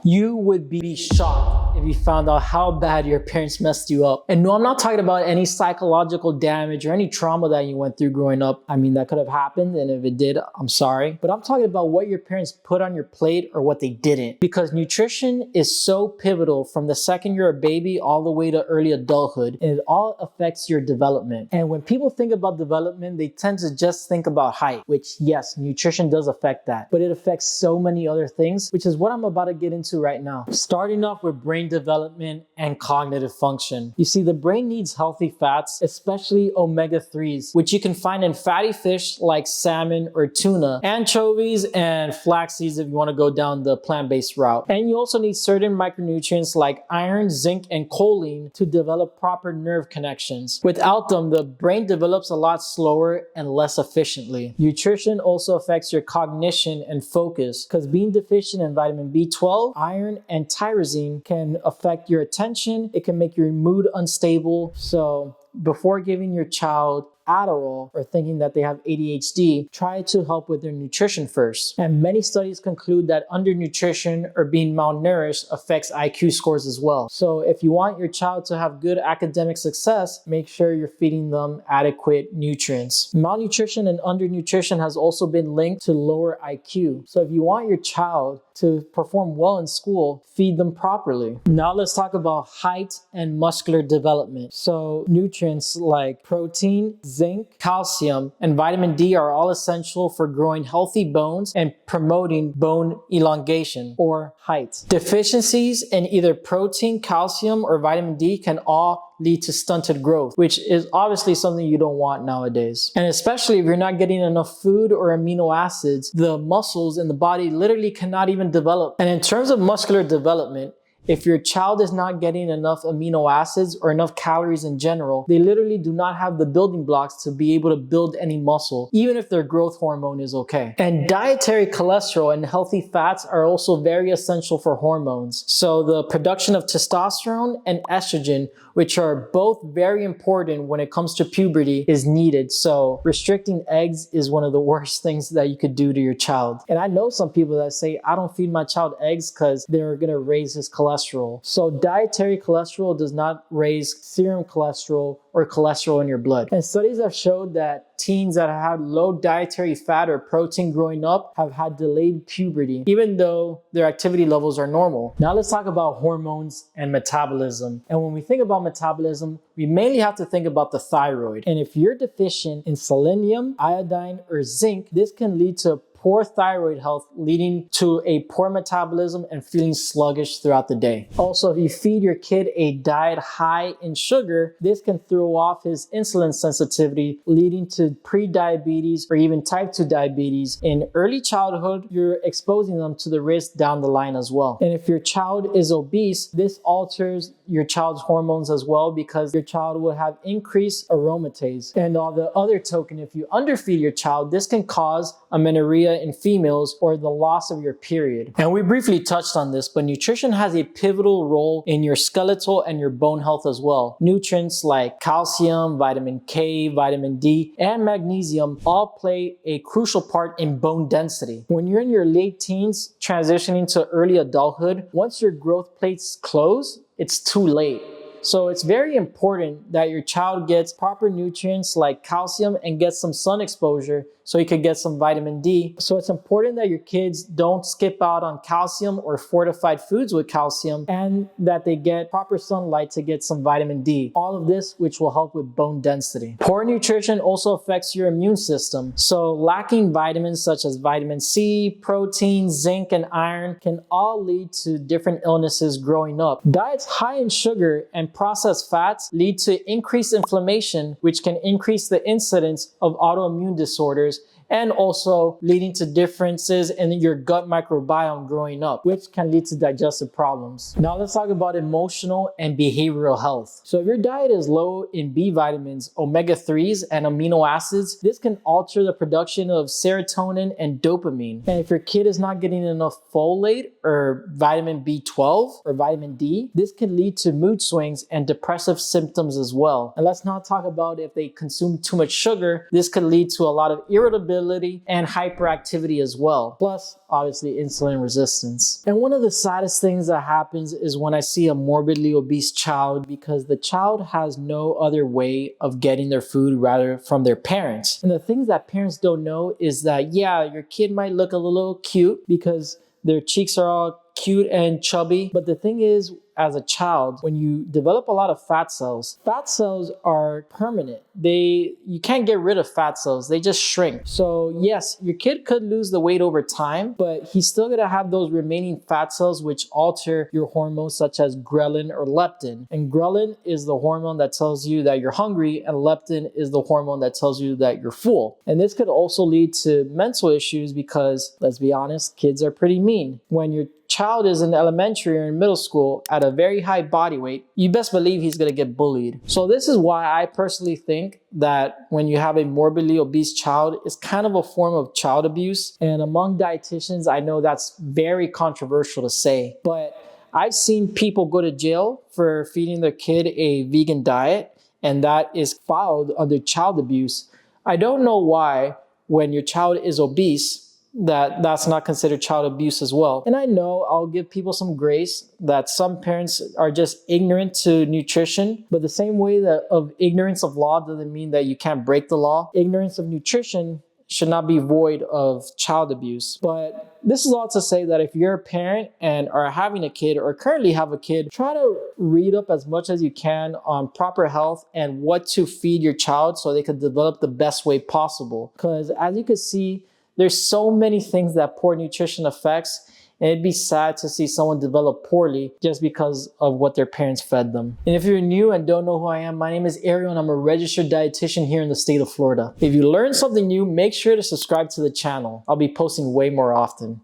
You would be shocked if you found out how bad your parents messed you up. And no, I'm not talking about any psychological damage or any trauma that you went through growing up. I mean, that could have happened, and if it did, I'm sorry. But I'm talking about what your parents put on your plate or what they didn't. Because nutrition is so pivotal from the second you're a baby all the way to early adulthood, and it all affects your development. And when people think about development, they tend to just think about height, which yes, nutrition does affect that, but it affects so many other things, which is what I'm about to get into right now. Starting off with brain development and cognitive function. You see, the brain needs healthy fats, especially omega-3s, which you can find in fatty fish like salmon or tuna, anchovies, and flax seeds if you want to go down the plant-based route. And you also need certain micronutrients like iron, zinc, and choline to develop proper nerve connections. Without them, the brain develops a lot slower and less efficiently. Nutrition also affects your cognition and focus, because being deficient in vitamin B12, iron, and tyrosine can affect your attention. It can make your mood unstable. So before giving your child Adderall or thinking that they have ADHD, try to help with their nutrition first. And many studies conclude that undernutrition or being malnourished affects IQ scores as well. So if you want your child to have good academic success, make sure you're feeding them adequate nutrients. Malnutrition and undernutrition has also been linked to lower IQ. So if you want your child to perform well in school, feed them properly. Now let's talk about height and muscular development. So nutrients like protein, zinc, calcium, and vitamin D are all essential for growing healthy bones and promoting bone elongation or height. Deficiencies in either protein, calcium, or vitamin D can all lead to stunted growth, which is obviously something you don't want nowadays. And especially if you're not getting enough food or amino acids, the muscles in the body literally cannot even develop. And in terms of muscular development, if your child is not getting enough amino acids or enough calories in general, they literally do not have the building blocks to be able to build any muscle, even if their growth hormone is okay. And dietary cholesterol and healthy fats are also very essential for hormones. So the production of testosterone and estrogen, which are both very important when it comes to puberty, is needed. So restricting eggs is one of the worst things that you could do to your child. And I know some people that say, I don't feed my child eggs because they're gonna raise his cholesterol. So dietary cholesterol does not raise serum cholesterol or cholesterol in your blood. And studies have showed that teens that have had low dietary fat or protein growing up have had delayed puberty, even though their activity levels are normal. Now let's talk about hormones and metabolism. And when we think about metabolism, we mainly have to think about the thyroid. And if you're deficient in selenium, iodine, or zinc, this can lead to poor thyroid health, leading to a poor metabolism and feeling sluggish throughout the day. Also, if you feed your kid a diet high in sugar, this can throw off his insulin sensitivity, leading to pre-diabetes or even type 2 diabetes. In early childhood, you're exposing them to the risk down the line as well. And if your child is obese, this alters your child's hormones as well, because your child will have increased aromatase. And on the other token, if you underfeed your child, this can cause amenorrhea in females or the loss of your period. And we briefly touched on this, but nutrition has a pivotal role in your skeletal and your bone health as well. Nutrients like calcium, vitamin K, vitamin D, and magnesium all play a crucial part in bone density. When you're in your late teens, transitioning to early adulthood, once your growth plates close, it's too late. So it's very important that your child gets proper nutrients like calcium and gets some sun exposure so you could get some vitamin D. So it's important that your kids don't skip out on calcium or fortified foods with calcium, and that they get proper sunlight to get some vitamin D. All of this, which will help with bone density. Poor nutrition also affects your immune system. So lacking vitamins such as vitamin C, protein, zinc, and iron can all lead to different illnesses growing up. Diets high in sugar and processed fats lead to increased inflammation, which can increase the incidence of autoimmune disorders, and also leading to differences in your gut microbiome growing up, which can lead to digestive problems. Now let's talk about emotional and behavioral health. So if your diet is low in B vitamins, omega-3s, and amino acids, this can alter the production of serotonin and dopamine. And if your kid is not getting enough folate or vitamin B12 or vitamin D, this can lead to mood swings and depressive symptoms as well. And let's not talk about if they consume too much sugar. This could lead to a lot of irritability irritability, and hyperactivity as well. Plus, obviously, insulin resistance. And one of the saddest things that happens is when I see a morbidly obese child, because the child has no other way of getting their food rather from their parents. And the things that parents don't know is that, yeah, your kid might look a little cute because their cheeks are all cute and chubby. But the thing is, as a child, when you develop a lot of fat cells are permanent. You can't get rid of fat cells. They just shrink. So yes, your kid could lose the weight over time, but he's still gonna have those remaining fat cells which alter your hormones such as ghrelin or leptin. And ghrelin is the hormone that tells you that you're hungry, and leptin is the hormone that tells you that you're full. And this could also lead to mental issues because, let's be honest, kids are pretty mean. When your child is in elementary or in middle school at a very high body weight, you best believe he's going to get bullied. So this is why I personally think that when you have a morbidly obese child, it's kind of a form of child abuse. And among dietitians, I know that's very controversial to say, but I've seen people go to jail for feeding their kid a vegan diet, and that is filed under child abuse. I don't know why, when your child is obese, that's not considered child abuse as well. And I know I'll give people some grace that some parents are just ignorant to nutrition, but the same way that of ignorance of law doesn't mean that you can't break the law. Ignorance of nutrition should not be void of child abuse. But this is all to say that if you're a parent and are having a kid or currently have a kid, try to read up as much as you can on proper health and what to feed your child so they can develop the best way possible. Because as you can see, there's so many things that poor nutrition affects, and it'd be sad to see someone develop poorly just because of what their parents fed them. And if you're new and don't know who I am, my name is Ariel and I'm a registered dietitian here in the state of Florida. If you learned something new, make sure to subscribe to the channel. I'll be posting way more often.